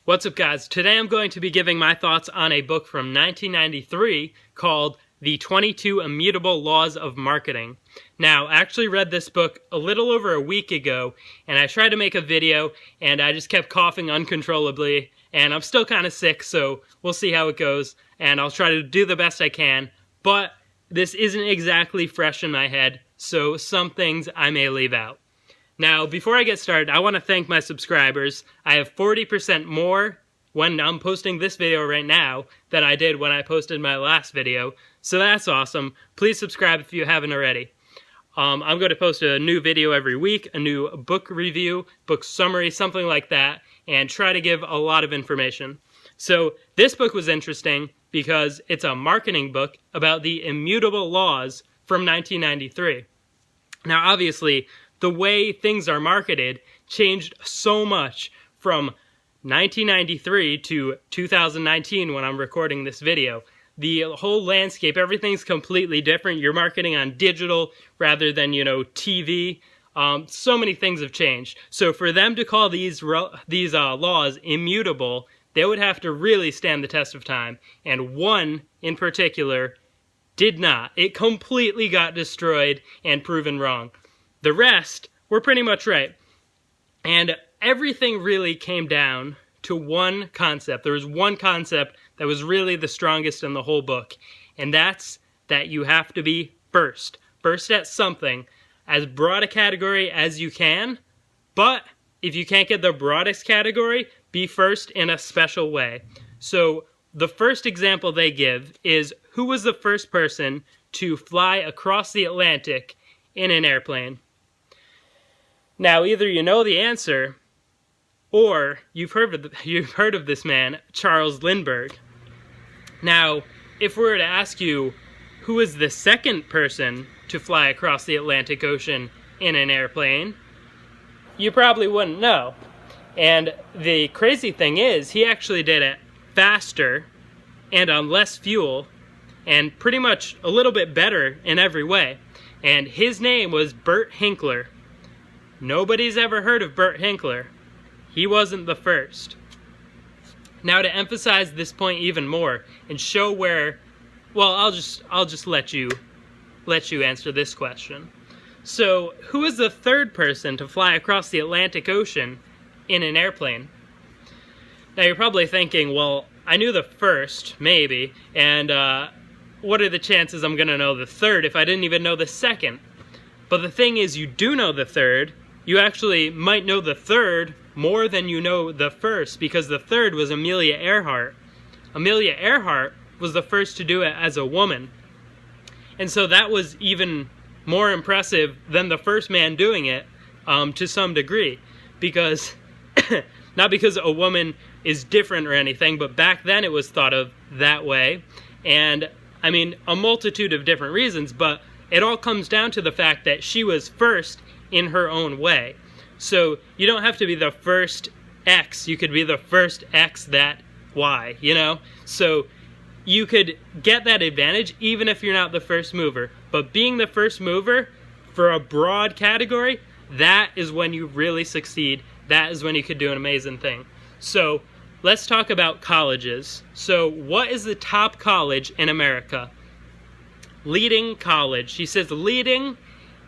What's up, guys? Today I'm going to be giving my thoughts on a book from 1993 called The 22 Immutable Laws of Marketing. Now, I actually read this book a little over a week ago, and I tried to make a video, and I just kept coughing uncontrollably, and I'm still kind of sick, so we'll see how it goes, and I'll try to do the best I can, but this isn't exactly fresh in my head, so some things I may leave out. Now, before I get started, I want to thank my subscribers. I have 40% more when I'm posting this video right now than I did when I posted my last video, so that's awesome. Please subscribe if you haven't already. I'm going to post a new video every week, a new book review, book summary, something like that, and try to give a lot of information. So this book was interesting because it's a marketing book about the Immutable Laws from 1993. Now, obviously, the way things are marketed changed so much from 1993 to 2019 when I'm recording this video. The whole landscape, everything's completely different. You're marketing on digital rather than, TV. So many things have changed. So for them to call these laws immutable, they would have to really stand the test of time. And one in particular did not. It completely got destroyed and proven wrong. The rest were pretty much right. And everything really came down to one concept. There was one concept that was really the strongest in the whole book. And that's that you have to be first. First at something. As broad a category as you can. But if you can't get the broadest category, be first in a special way. So the first example they give is who was the first person to fly across the Atlantic in an airplane? Now, either you know the answer, or you've heard of this man, Charles Lindbergh. Now, if we were to ask you who is the second person to fly across the Atlantic Ocean in an airplane, you probably wouldn't know. And the crazy thing is, he actually did it faster and on less fuel, and pretty much a little bit better in every way. And his name was Burt Hinkler. Nobody's ever heard of Burt Hinkler. He wasn't the first. Now, to emphasize this point even more and show where, well, I'll just let you answer this question. So, who is the third person to fly across the Atlantic Ocean in an airplane? Now, you're probably thinking, well, I knew the first, maybe, and what are the chances I'm going to know the third if I didn't even know the second? But the thing is, you do know the third. You actually might know the third more than you know the first, because the third was Amelia Earhart. Amelia Earhart was the first to do it as a woman. And so that was even more impressive than the first man doing it, to some degree. Because, not because a woman is different or anything, but back then it was thought of that way. And, I mean, a multitude of different reasons, but it all comes down to the fact that she was first in her own way. So you don't have to be the first X, you could be the first X that Y, So you could get that advantage even if you're not the first mover. But being the first mover for a broad category, that is when you really succeed. That is when you could do an amazing thing. So let's talk about colleges. So what is the top college in America? Leading college. She says leading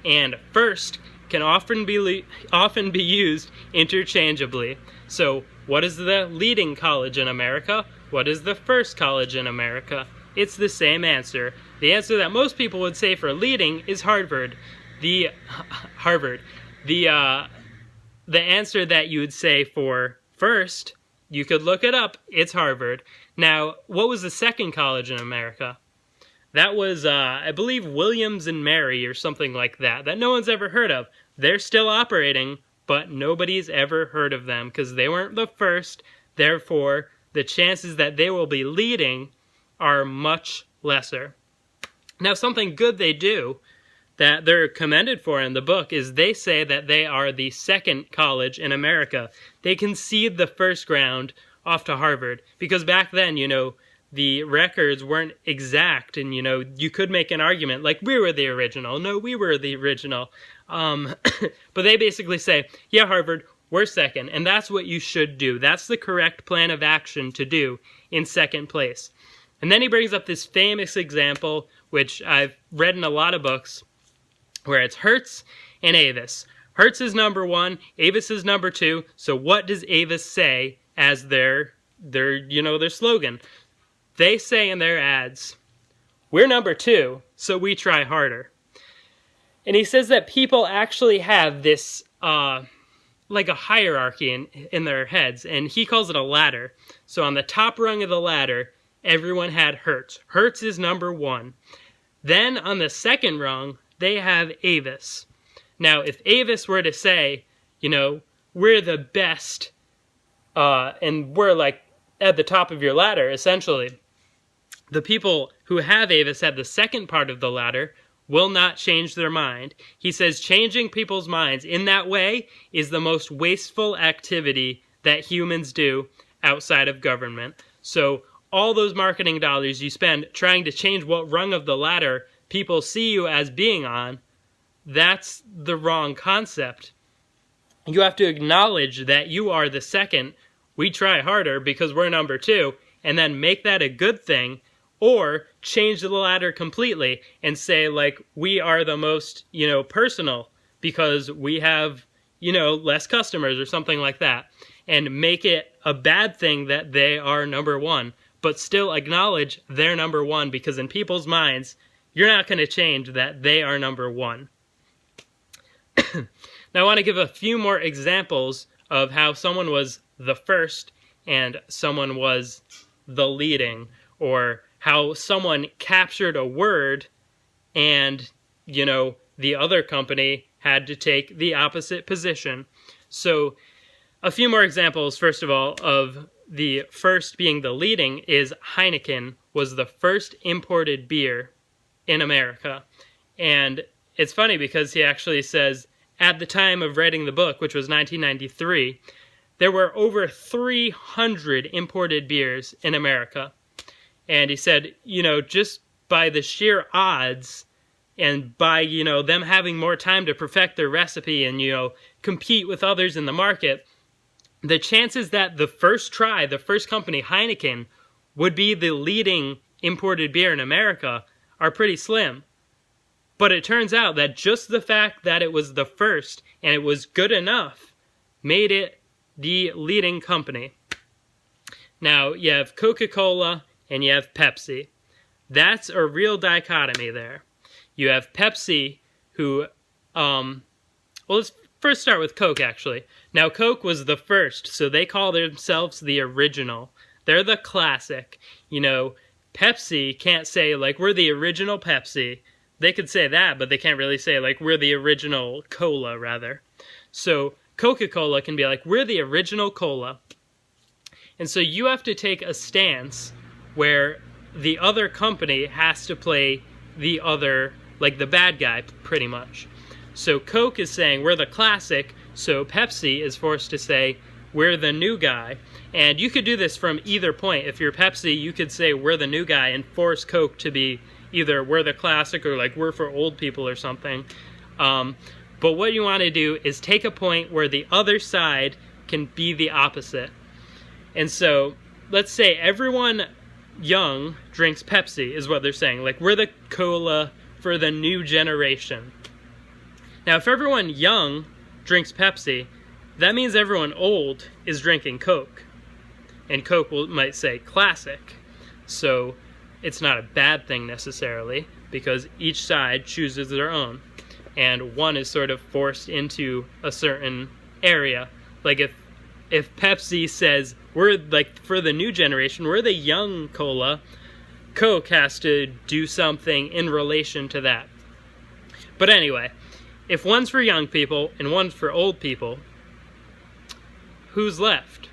and first can often be used interchangeably. So what is the leading college in America? What is the first college in America? It's the same answer. The answer that most people would say for leading is Harvard. The answer that you would say for first, you could look it up, it's Harvard. Now, what was the second college in America? That was, I believe, Williams and Mary or something like that no one's ever heard of. They're still operating, but nobody's ever heard of them because they weren't the first. Therefore, the chances that they will be leading are much lesser. Now, something good they do that they're commended for in the book is they say that they are the second college in America. They concede the first ground off to Harvard because back then, the records weren't exact, and you could make an argument like we were the original. No, we were the original. But they basically say, yeah, Harvard, we're second. And that's what you should do. That's the correct plan of action to do in second place. And then he brings up this famous example, which I've read in a lot of books, where it's Hertz and Avis. Hertz is number 1, Avis is number 2. So what does Avis say as their slogan? They say in their ads, we're number 2, so we try harder. And he says that people actually have this, like a hierarchy in their heads, and he calls it a ladder. So on the top rung of the ladder, everyone had Hertz. Hertz is number 1. Then on the second rung, they have Avis. Now, if Avis were to say, we're the best, and we're like at the top of your ladder, essentially, the people who have Avis at the second part of the ladder will not change their mind. He says changing people's minds in that way is the most wasteful activity that humans do outside of government. So all those marketing dollars you spend trying to change what rung of the ladder people see you as being on, that's the wrong concept. You have to acknowledge that you are the second. We try harder because we're number 2, and then make that a good thing, or change the ladder completely and say, like, we are the most, personal because we have, less customers or something like that, and make it a bad thing that they are number 1, but still acknowledge they're number 1, because in people's minds, you're not going to change that they are number 1. Now, I want to give a few more examples of how someone was the first and someone was the leading, or how someone captured a word and, the other company had to take the opposite position. So a few more examples, first of all, of the first being the leading is Heineken was the first imported beer in America. And it's funny because he actually says at the time of writing the book, which was 1993, there were over 300 imported beers in America. And he said, just by the sheer odds and by, them having more time to perfect their recipe and, compete with others in the market, the chances that the first company, Heineken, would be the leading imported beer in America are pretty slim. But it turns out that just the fact that it was the first and it was good enough made it the leading company. Now, you have Coca-Cola and you have Pepsi. That's a real dichotomy there. You have Pepsi, who, let's first start with Coke, actually. Now, Coke was the first, so they call themselves the original. They're the classic. Pepsi can't say, like, we're the original Pepsi. They could say that, but they can't really say, like, we're the original cola, rather. So Coca-Cola can be like, we're the original cola. And so you have to take a stance where the other company has to play the other, like the bad guy, pretty much. So Coke is saying, we're the classic, so Pepsi is forced to say, we're the new guy. And you could do this from either point. If you're Pepsi, you could say, we're the new guy, and force Coke to be either we're the classic or like we're for old people or something. But what you want to do is take a point where the other side can be the opposite. And so let's say everyone young drinks Pepsi is what they're saying. Like, we're the cola for the new generation. Now, if everyone young drinks Pepsi, that means everyone old is drinking Coke. And Coke might say classic. So it's not a bad thing necessarily, because each side chooses their own. And one is sort of forced into a certain area. Like if Pepsi says, we're like for the new generation, we're the young cola, Coke has to do something in relation to that. But anyway, if one's for young people and one's for old people, who's left?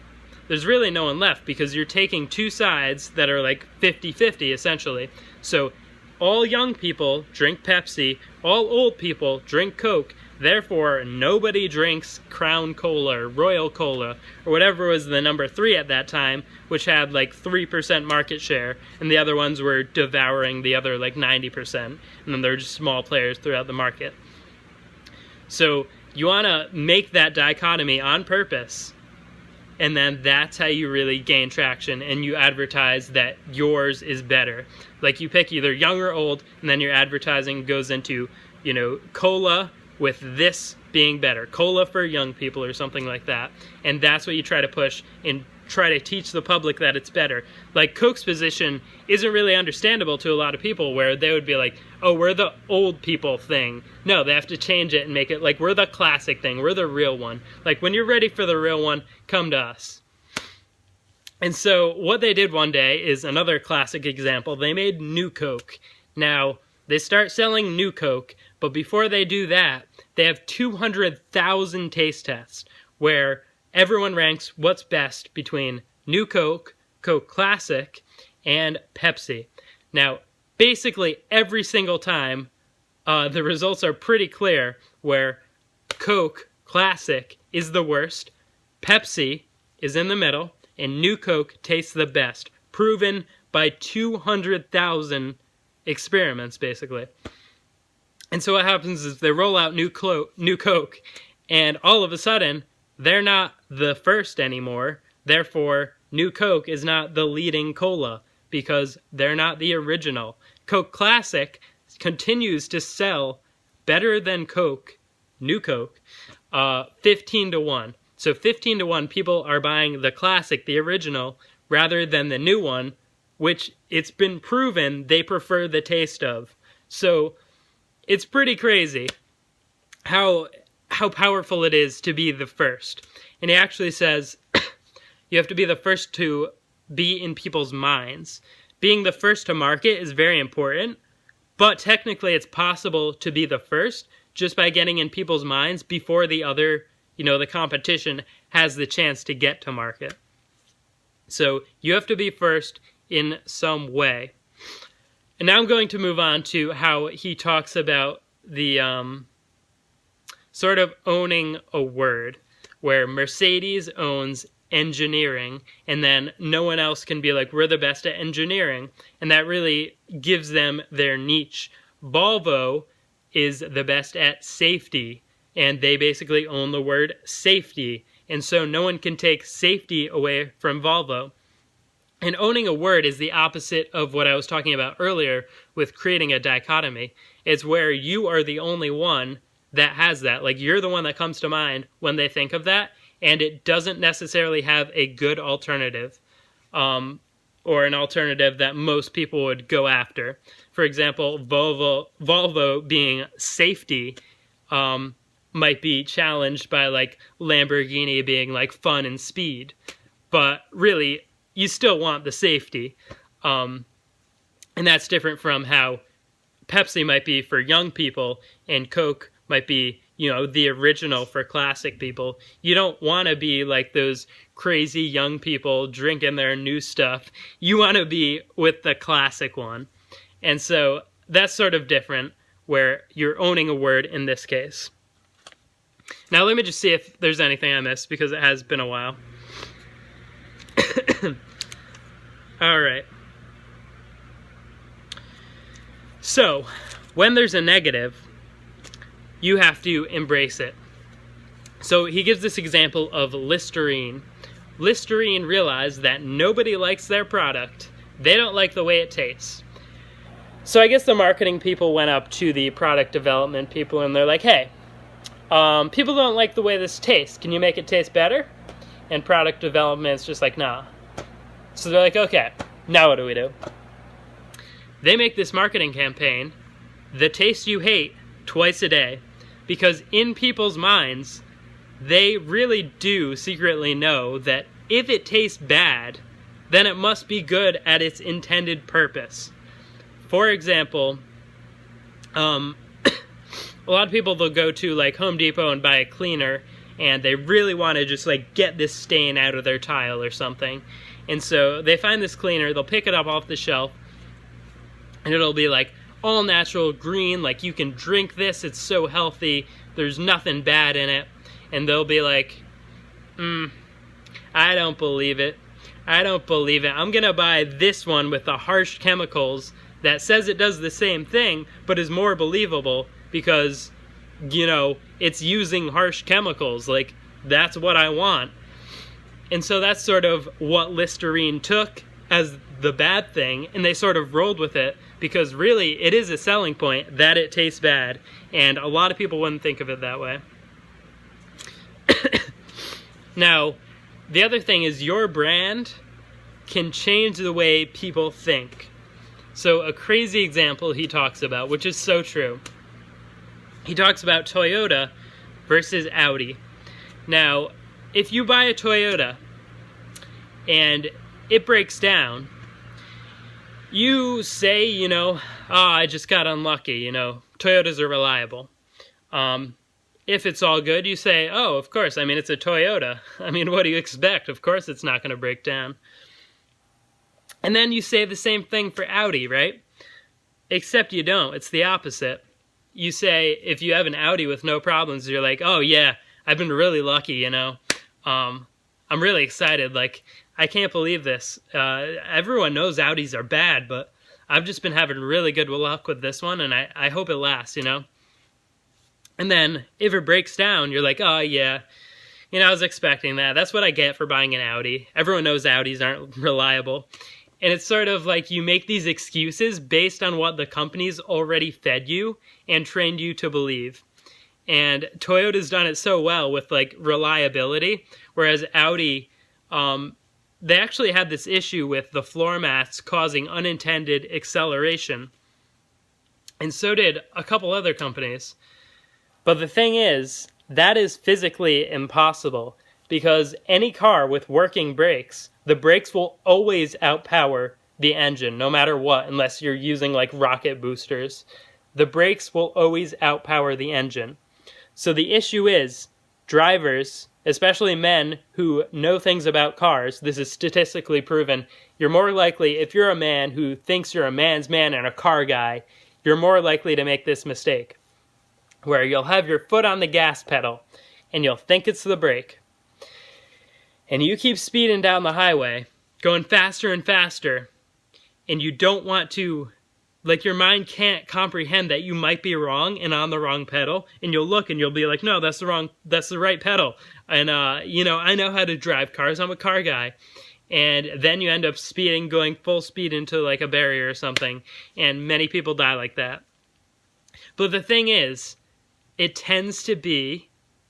There's really no one left, because you're taking two sides that are like 50-50 essentially. So all young people drink Pepsi, all old people drink Coke, therefore nobody drinks Crown Cola or Royal Cola or whatever was the number 3 at that time, which had like 3% market share, and the other ones were devouring the other like 90%, and then they're just small players throughout the market. So You want to make that dichotomy on purpose, and then that's how you really gain traction, and you advertise that yours is better. Like you pick either young or old, and then your advertising goes into, cola with this being better. Cola for young people or something like that. And that's what you try to push and try to teach the public that it's better. Like Coke's position isn't really understandable to a lot of people, where they would be like, oh, we're the old people thing. No, they have to change it and make it like we're the classic thing. We're the real one. Like when you're ready for the real one, come to us. And so what they did one day is another classic example. They made New Coke. Now, they start selling New Coke, but before they do that, they have 200,000 taste tests where everyone ranks what's best between New Coke, Coke Classic, and Pepsi. Now, basically every single time, the results are pretty clear, where Coke Classic is the worst, Pepsi is in the middle, and New Coke tastes the best, proven by 200,000 experiments, basically. And so what happens is they roll out New Coke, and all of a sudden, they're not the first anymore. Therefore, New Coke is not the leading cola, because they're not the original. Coke Classic continues to sell better than Coke, New Coke, 15-1. So 15-1 people are buying the classic, the original, rather than the new one, which it's been proven they prefer the taste of. So it's pretty crazy how powerful it is to be the first. And he actually says you have to be the first to be in people's minds. Being the first to market is very important, but technically it's possible to be the first just by getting in people's minds before the other, the competition has the chance to get to market. So you have to be first in some way. And now I'm going to move on to how he talks about the sort of owning a word, where Mercedes owns engineering, and then no one else can be like, we're the best at engineering, and that really gives them their niche. Volvo is the best at safety, and they basically own the word safety, and so no one can take safety away from Volvo. And owning a word is the opposite of what I was talking about earlier with creating a dichotomy. It's where you are the only one that has that. Like, you're the one that comes to mind when they think of that, and it doesn't necessarily have a good alternative, or an alternative that most people would go after. For example, Volvo being safety might be challenged by like Lamborghini being like fun and speed, but really you still want the safety, and that's different from how Pepsi might be for young people and Coke might be, the original for classic people. You don't want to be like those crazy young people drinking their new stuff. You want to be with the classic one. And so that's sort of different, where you're owning a word in this case. Now let me just see if there's anything I missed, because it has been a while. All right. So, when there's a negative, you have to embrace it. So he gives this example of Listerine. Listerine realized that nobody likes their product. They don't like the way it tastes. So I guess the marketing people went up to the product development people and they're like, hey, people don't like the way this tastes. Can you make it taste better? And product development's just like, nah. So they're like, okay, now what do we do? They make this marketing campaign, The Taste You Hate, twice a day. Because in people's minds, they really do secretly know that if it tastes bad, then it must be good at its intended purpose. For example, a lot of people, they'll go to like Home Depot and buy a cleaner, and they really want to just like get this stain out of their tile or something. And so they find this cleaner, they'll pick it up off the shelf, and it'll be like all natural green, like you can drink this, it's so healthy, there's nothing bad in it. And they'll be like, I don't believe it. I don't believe it. I'm gonna buy this one with the harsh chemicals that says it does the same thing, but is more believable, because it's using harsh chemicals. Like, that's what I want. And so that's sort of what Listerine took as the bad thing, and they sort of rolled with it, because really it is a selling point that it tastes bad, and a lot of people wouldn't think of it that way. Now, the other thing is your brand can change the way people think. So a crazy example he talks about, which is so true, he talks about Toyota versus Audi. Now, if you buy a Toyota and it breaks down, you say, I just got unlucky, Toyotas are reliable. If it's all good, you say, oh, of course, it's a Toyota. What do you expect? Of course it's not going to break down. And then you say the same thing for Audi, right? Except you don't. It's the opposite. You say, if you have an Audi with no problems, you're like, oh yeah, I've been really lucky, I'm really excited. Like, I can't believe this. Everyone knows Audis are bad, but I've just been having really good luck with this one, and I hope it lasts, And then, if it breaks down, you're like, oh yeah, I was expecting that. That's what I get for buying an Audi. Everyone knows Audis aren't reliable. And it's sort of like you make these excuses based on what the company's already fed you and trained you to believe. And Toyota's done it so well with, like, reliability, whereas Audi, they actually had this issue with the floor mats causing unintended acceleration. And so did a couple other companies. But the thing is, that is physically impossible, because any car with working brakes, the brakes will always outpower the engine, no matter what, unless you're using, like, rocket boosters. The brakes will always outpower the engine. So the issue is, drivers, especially men who know things about cars, this is statistically proven, you're more likely, if you're a man who thinks you're a man's man and a car guy, you're more likely to make this mistake, where you'll have your foot on the gas pedal, and you'll think it's the brake. And you keep speeding down the highway, going faster and faster, and you don't want to, like, your mind can't comprehend that you might be wrong and on the wrong pedal, and you'll look and you'll be like, no, that's the right pedal. And, I know how to drive cars, I'm a car guy. And then you end up speeding, going full speed into, like, a barrier or something, and many people die like that. But the thing is, it tends to be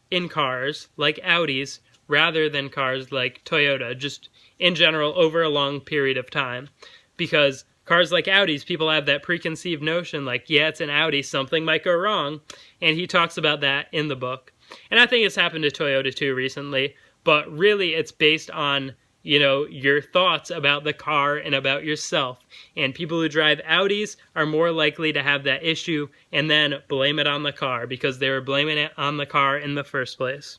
in cars like Audis rather than cars like Toyota, just in general over a long period of time. Because cars like Audis, people have that preconceived notion like, yeah, it's an Audi, something might go wrong. And he talks about that in the book. And I think it's happened to Toyota too recently, but really it's based on, your thoughts about the car and about yourself. And people who drive Audis are more likely to have that issue and then blame it on the car because they were blaming it on the car in the first place.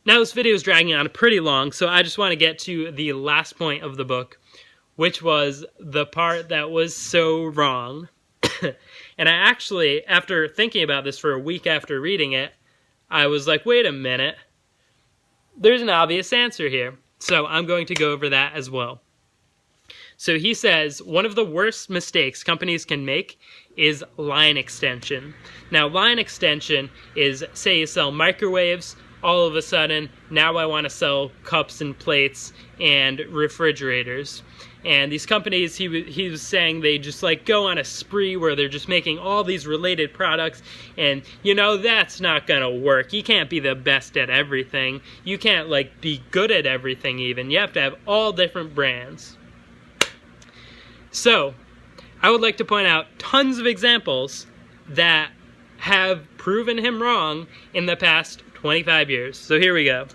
Now this video is dragging on pretty long, so I just want to get to the last point of the book, which was the part that was so wrong. And I actually, after thinking about this for a week after reading it, I was like, wait a minute. There's an obvious answer here. So I'm going to go over that as well. So he says, one of the worst mistakes companies can make is line extension. Now, line extension is, say you sell microwaves, all of a sudden, now I want to sell cups and plates and refrigerators. And these companies, he was saying they just like go on a spree where they're just making all these related products. And, that's not going to work. You can't be the best at everything. You can't, like, be good at everything even. You have to have all different brands. So, I would like to point out tons of examples that have proven him wrong in the past 25 years. So here we go.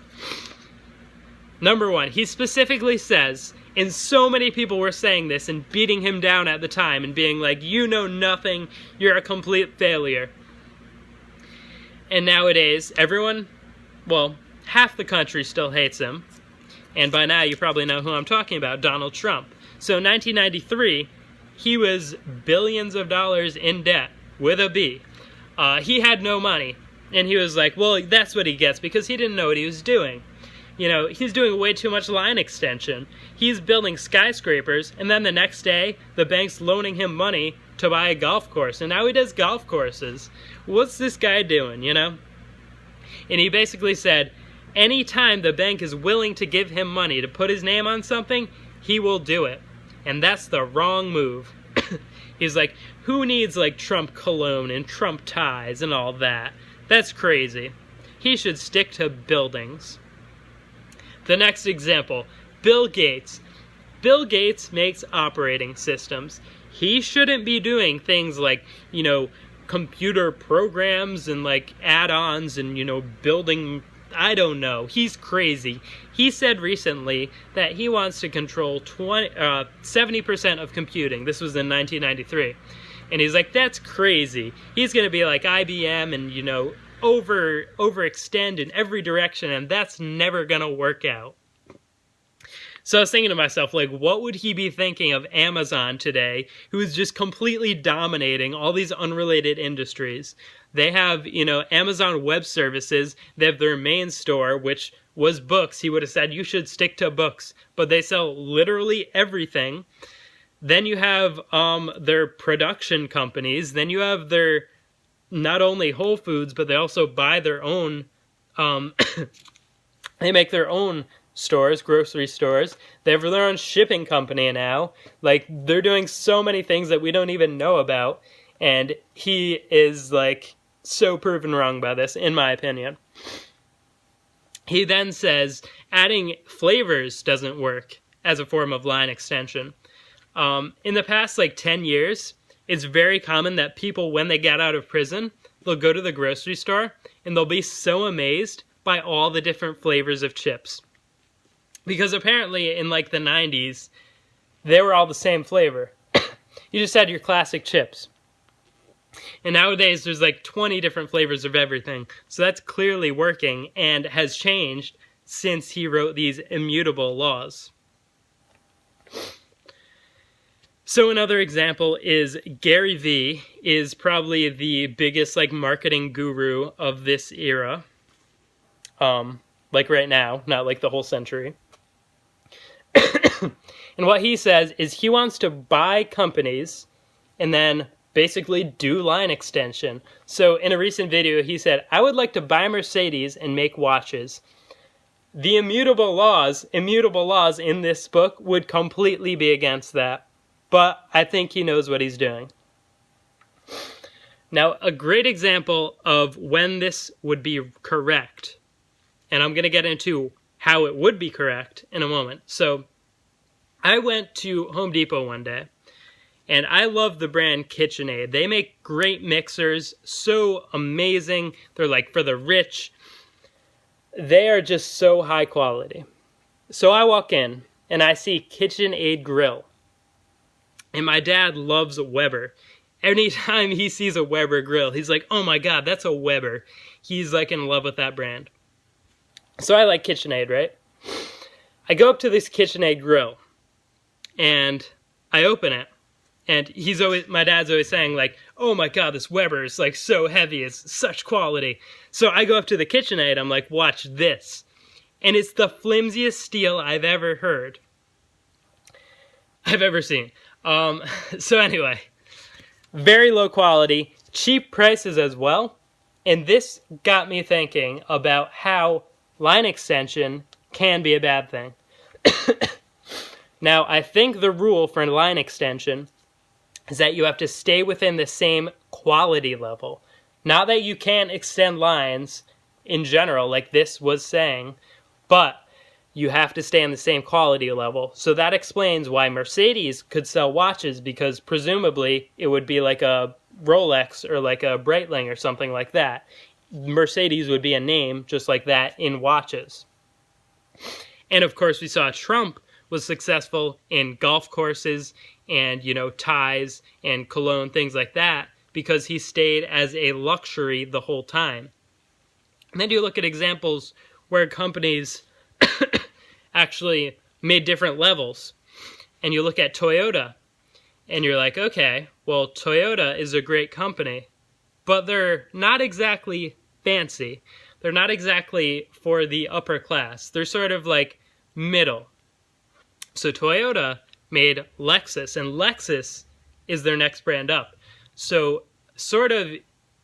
Number one, he specifically says, and so many people were saying this and beating him down at the time and being like, you know nothing, you're a complete failure. And nowadays, everyone, half the country still hates him. And by now you probably know who I'm talking about, Donald Trump. So in 1993, he was billions of dollars in debt, with a B. He had no money. And he was like, well, that's what he gets because he didn't know what he was doing. He's doing way too much line extension. He's building skyscrapers, and then the next day, the bank's loaning him money to buy a golf course, and now he does golf courses. What's this guy doing, you know? And he basically said, anytime the bank is willing to give him money to put his name on something, he will do it. And that's the wrong move. He's like, who needs like Trump cologne and Trump ties and all that? That's crazy. He should stick to buildings. The next example, Bill Gates. Bill Gates makes operating systems. He shouldn't be doing things like, you know, computer programs and like add-ons and, you know, building, I don't know. He's crazy. He said recently that he wants to control 70% of computing. This was in 1993. And he's like, that's crazy. He's going to be like IBM and, you know, overextend in every direction, and that's never going to work out. So I was thinking to myself, like, what would he be thinking of Amazon today, who is just completely dominating all these unrelated industries? They have, you know, Amazon Web Services. They have their main store, which was books. He would have said, you should stick to books. But they sell literally everything. Then you have their production companies. Then you have their, not only Whole Foods, but they also buy their own, they make their own stores, grocery stores. They have their own shipping company now. Like, they're doing so many things that we don't even know about. And he is, like, so proven wrong by this, in my opinion. He then says adding flavors doesn't work as a form of line extension. In the past, like, 10 years, it's very common that people, when they get out of prison, they'll go to the grocery store and they'll be so amazed by all the different flavors of chips. Because apparently in like the 90s, they were all the same flavor. You just had your classic chips. And nowadays there's like 20 different flavors of everything. So that's clearly working and has changed since he wrote these immutable laws. So another example is Gary Vee is probably the biggest like marketing guru of this era. Like right now, not like the whole century. And what he says is he wants to buy companies and then basically do line extension. So in a recent video, he said, I would like to buy Mercedes and make watches. The immutable laws in this book would completely be against that. But I think he knows what he's doing. Now, a great example of when this would be correct, and I'm going to get into how it would be correct in a moment. So I went to Home Depot one day, and I love the brand KitchenAid. They make great mixers, so amazing. They're like for the rich. They are just so high quality. So I walk in, and I see KitchenAid grill. And my dad loves Weber. Anytime he sees a Weber grill, he's like, oh my God, that's a Weber. He's like in love with that brand. So I like KitchenAid, right? I go up to this KitchenAid grill. And I open it, and my dad's always saying like, oh my God, this Weber is like so heavy, it's such quality. So I go up to the KitchenAid, I'm like, watch this. And it's the flimsiest steel I've ever seen. So anyway, very low quality, cheap prices as well. And this got me thinking about how line extension can be a bad thing. Now, I think the rule for line extension is that you have to stay within the same quality level. Not that you can't extend lines in general, like this was saying, but you have to stay on the same quality level. So that explains why Mercedes could sell watches, because presumably it would be like a Rolex or like a Breitling or something like that. Mercedes would be a name just like that in watches. And of course we saw Trump was successful in golf courses and, you know, ties and cologne, things like that, because he stayed as a luxury the whole time. And then you look at examples where companies actually made different levels. And you look at Toyota, and you're like, okay, well, Toyota is a great company, but they're not exactly fancy. They're not exactly for the upper class. They're sort of like middle. So Toyota made Lexus, and Lexus is their next brand up. So sort of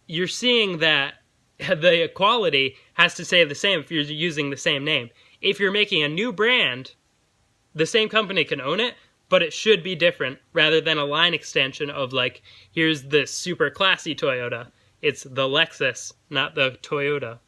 you're seeing that the quality has to stay the same if you're using the same name. If you're making a new brand, the same company can own it, but it should be different rather than a line extension of like, here's this super classy Toyota. It's the Lexus, not the Toyota.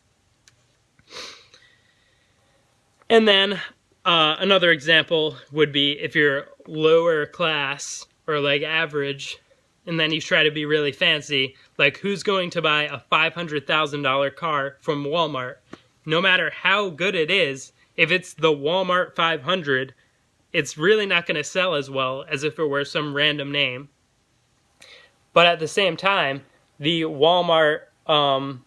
And then another example would be if you're lower class or like average, and then you try to be really fancy, like who's going to buy a $500,000 car from Walmart? No matter how good it is, if it's the Walmart 500, it's really not going to sell as well as if it were some random name. But at the same time, the Walmart, I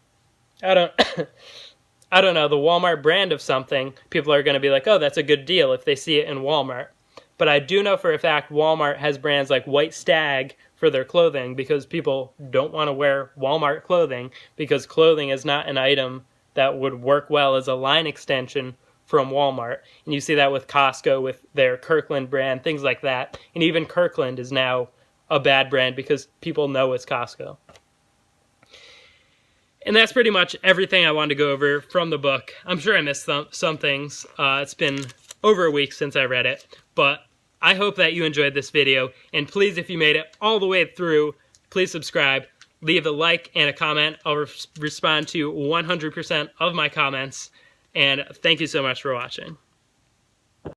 don't know, the Walmart brand of something, people are going to be like, oh, that's a good deal if they see it in Walmart. But I do know for a fact Walmart has brands like White Stag for their clothing because people don't want to wear Walmart clothing because clothing is not an item that would work well as a line extension from Walmart. And you see that with Costco with their Kirkland brand, things like that. And even Kirkland is now a bad brand because people know it's Costco. And that's pretty much everything I wanted to go over from the book. I'm sure I missed some things. It's been over a week since I read it. But I hope that you enjoyed this video. And please, if you made it all the way through, please subscribe. Leave a like and a comment. I'll respond to 100% of my comments. And thank you so much for watching.